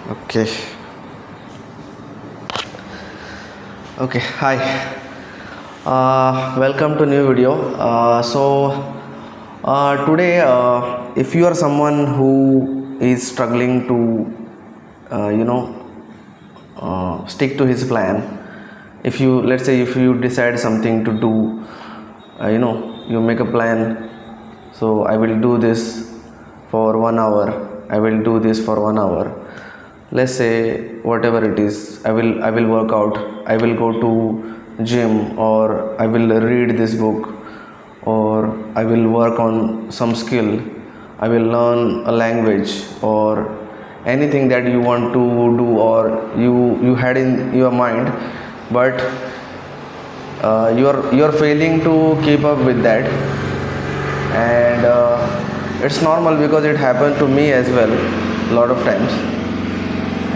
Okay. Okay. Hi. Welcome to new video. Today, if you are someone who is struggling to, uh, you know, stick to his plan, if you let's say if you decide something to do, you make a plan. So I will do this for 1 hour. I will do this for 1 hour. Let's say whatever it is, I will work out. I will go to gym, or I will read this book, or I will work on some skill. I will learn a language, or anything that you want to do, or you had in your mind, but you're failing to keep up with that. And it's normal because it happened to me as well a lot of times.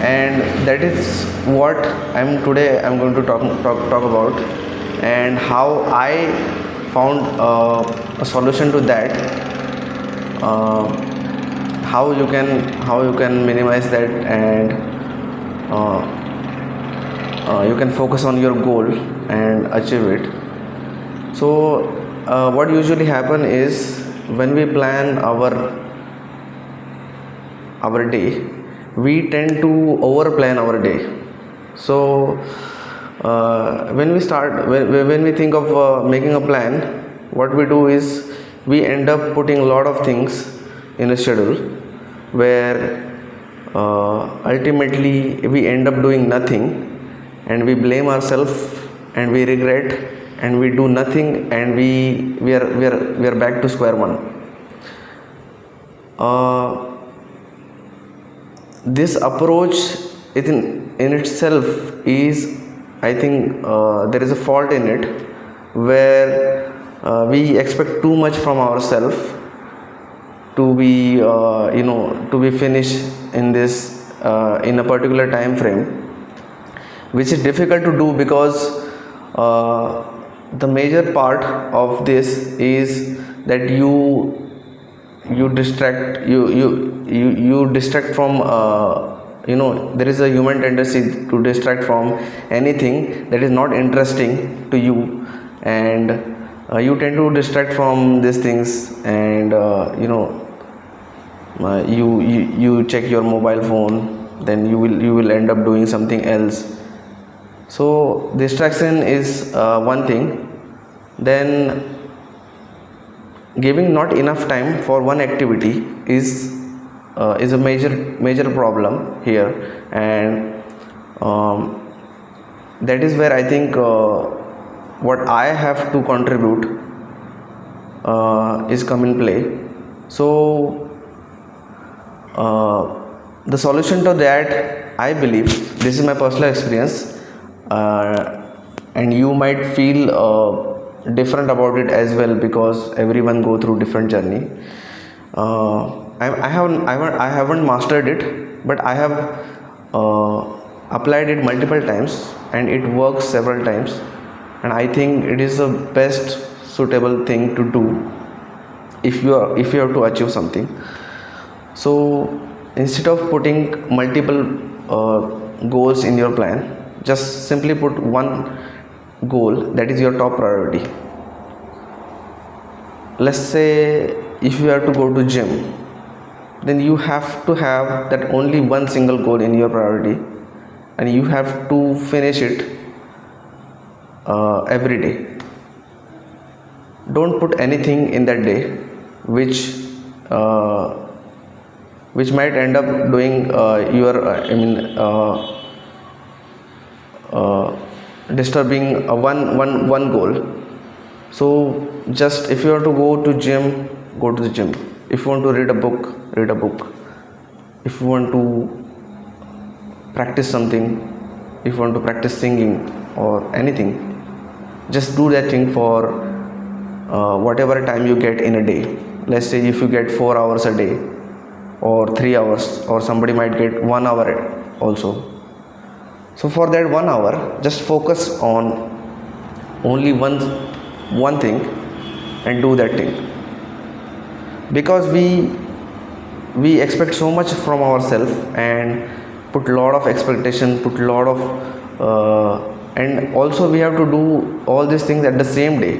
And that is what I'm going to talk about, and how I found a solution to that. uh, how you can minimize that, and uh, you can focus on your goal and achieve it. So what usually happen is, when we plan our day, we tend to over plan our day. So when we think of making a plan, what we do is we end up putting a lot of things in a schedule, where ultimately we end up doing nothing, and we blame ourselves, and we regret, and we do nothing, and we are back to square one. uh, this approach, in itself, is, I think, there is a fault in it, where we expect too much from ourselves to be to be finished in this in a particular time frame, which is difficult to do, because the major part of this is that you distract from, there is a human tendency to distract from anything that is not interesting to you. And you tend to distract from these things, and you check your mobile phone, then you will end up doing something else. So distraction is one thing. Then giving not enough time for one activity is a major problem here. And that is where I think what I have to contribute is come in play. So the solution to that, I believe, this is my personal experience, and you might feel different about it as well, because everyone go through different journey. I haven't mastered it, but I have applied it multiple times, and it works several times, and I think it is the best suitable thing to do if you have to achieve something. So instead of putting multiple goals in your plan, just simply put one goal that is your top priority. Let's say if you have to go to gym, then you have to have that only one single goal in your priority, and you have to finish it every day. Don't put anything in that day which uh, which might end up doing your disturbing one goal. So just, if you want to go to gym, go to the gym. If you want to read a book, read a book. If you want to practice something, if you want to practice singing or anything, just do that thing for whatever time you get in a day. Let's say if you get 4 hours a day, or 3 hours, or somebody might get 1 hour also. So for that 1 hour, just focus on only one thing, and do that thing. Because we expect so much from ourselves, and put lot of expectation, put lot of and also we have to do all these things at the same day,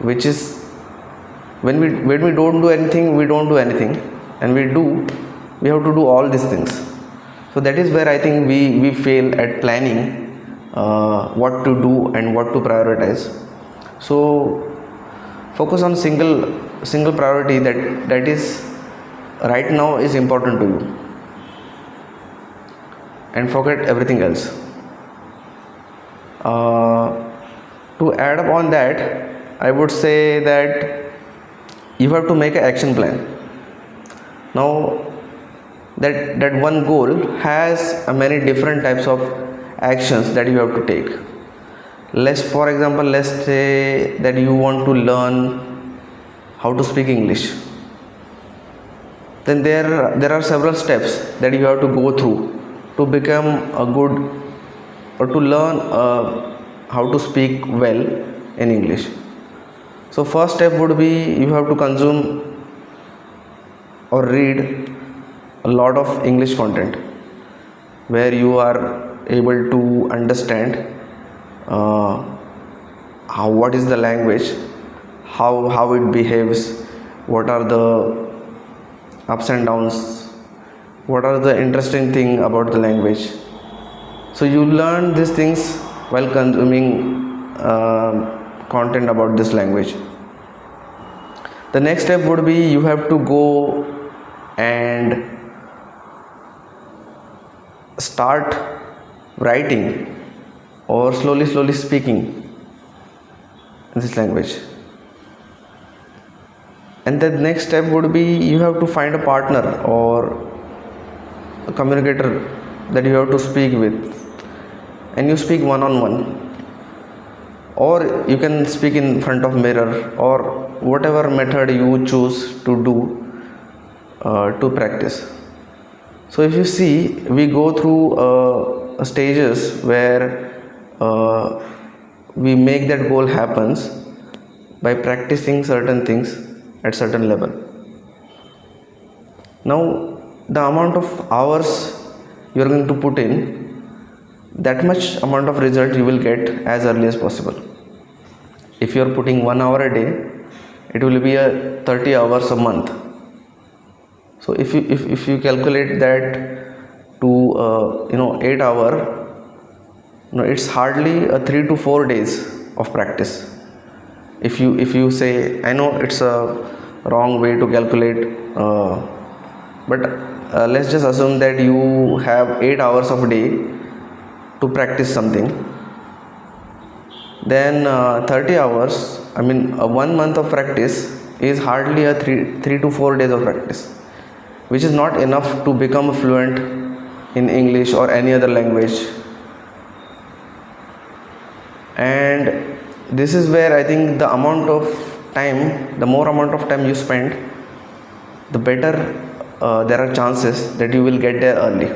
which is when we don't do anything, we don't do anything, and we have to do all these things. So that is where I think we fail at planning what to do and what to prioritize. So focus on single priority that is right now is important to you, and forget everything else. To add up on that, I would say that you have to make an action plan. Now that one goal has many different types of actions that you have to take. For example, let's say that you want to learn how to speak English. Then there are several steps that you have to go through to become a good, or to learn how to speak well in English. So first step would be you have to consume or read a lot of English content where you are able to understand what is the language, how it behaves, what are the ups and downs, what are the interesting thing about the language. So you learn these things while consuming content about this language. The next step would be you have to go and start writing or slowly speaking this language. And the next step would be you have to find a partner or a communicator that you have to speak with, and you speak one-on-one, or you can speak in front of mirror, or whatever method you choose to do to practice. So if you see, we go through stages where we make that goal happens by practicing certain things at certain level. Now the amount of hours you are going to put in, that much amount of result you will get as early as possible. If you are putting 1 hour a day, it will be a 30 hours a month. So if you calculate that to 8 hour, it's hardly a 3 to 4 days of practice. If you say, I know it's a wrong way to calculate, but let's just assume that you have 8 hours of a day to practice something. Then 30 hours, 1 month of practice is hardly a 3 to 4 days of practice, which is not enough to become fluent in English or any other language. And this is where I think the more amount of time you spend, the better there are chances that you will get there early.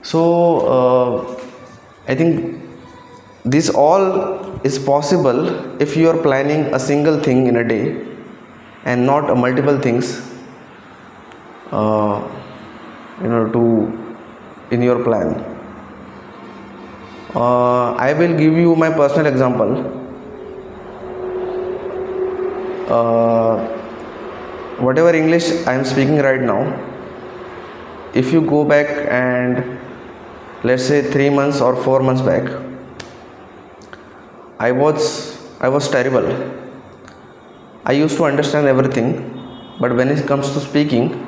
So I think this all is possible if you are planning a single thing in a day and not multiple things in your plan. I will give you my personal example. Whatever English I am speaking right now, if you go back and let's say 3 months or 4 months back, I was terrible. I used to understand everything, but when it comes to speaking,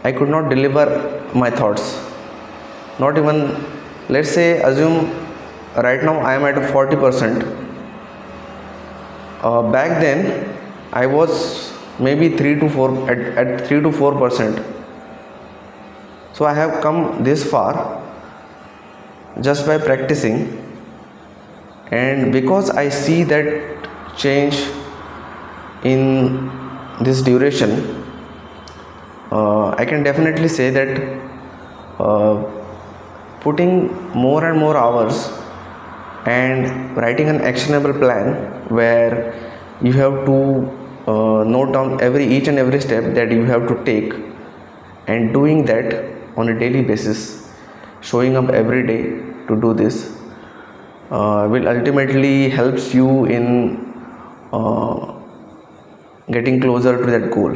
I could not deliver my thoughts. Not even, let's say, assume right now I am at 40%. Back then I was maybe 3 to 4 at 3 to 4%. So I have come this far just by practicing, and because I see that change in this duration, I can definitely say that putting more and more hours and writing an actionable plan where you have to note down each and every step that you have to take, and doing that on a daily basis, showing up every day to do this will ultimately helps you in uh, getting closer to that goal.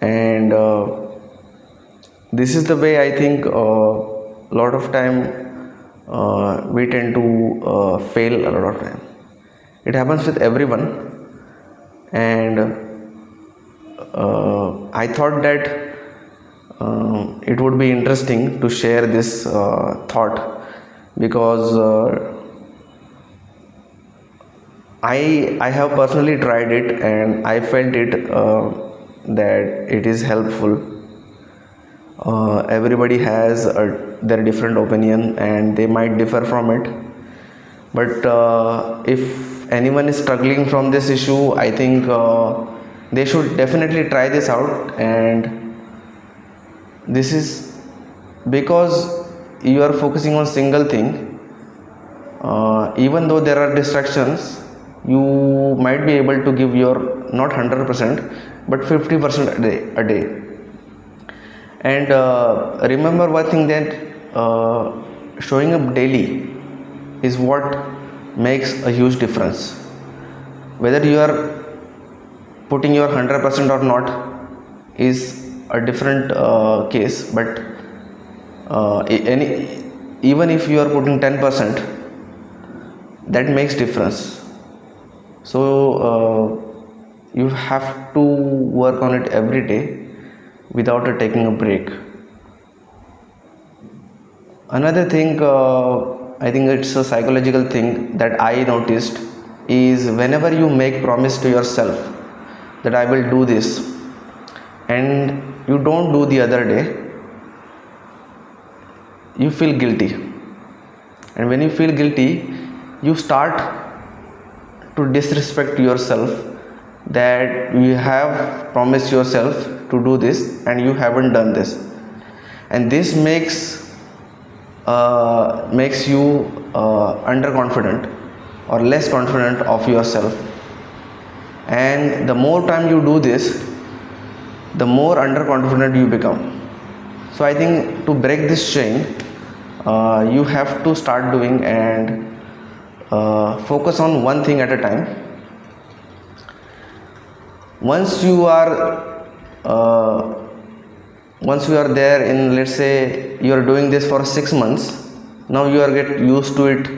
And this is the way I think a lot of time we tend to fail a lot of time. It happens with everyone. And I thought that it would be interesting to share this thought, because I have personally tried it and I felt it that it is helpful. Everybody has their different opinion and they might differ from it, but if anyone is struggling from this issue, I think they should definitely try this out. And this is because you are focusing on single thing. Even though there are distractions, you might be able to give your not 100% but 50% a day. And remember one thing, that showing up daily is what makes a huge difference. Whether you are putting your 100% or not is a different case, but even if you are putting 10%, that makes difference. So you have to work on it every day without taking a break. Another thing, I think it's a psychological thing that I noticed, is whenever you make promise to yourself that I will do this and you don't do the other day, you feel guilty. And when you feel guilty, you start to disrespect yourself, that you have promised yourself to do this and you haven't done this. And this makes you underconfident or less confident of yourself. And the more time you do this, the more underconfident you become. So I think to break this chain, you have to start doing and focus on one thing at a time. Once you are there in, let's say you are doing this for 6 months, now you are get used to it,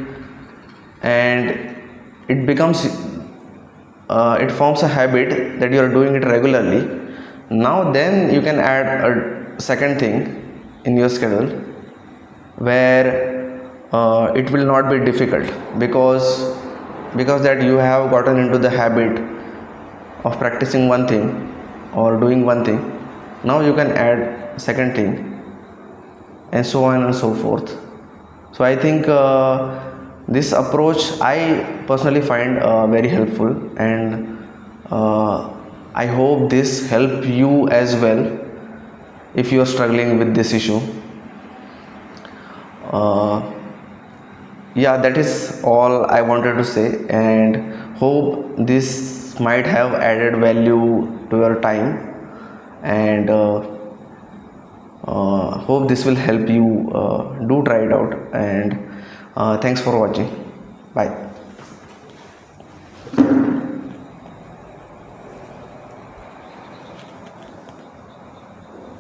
and it becomes it forms a habit that you are doing it regularly. Now then you can add a second thing in your schedule, where it will not be difficult, because that you have gotten into the habit of practicing one thing or doing one thing. Now you can add second thing, and so on and so forth. So I think this approach I personally find very helpful, and I hope this help you as well if you are struggling with this issue. Yeah, that is all I wanted to say, and hope this might have added value to your time, and hope this will help you. Do try it out, and thanks for watching. Bye.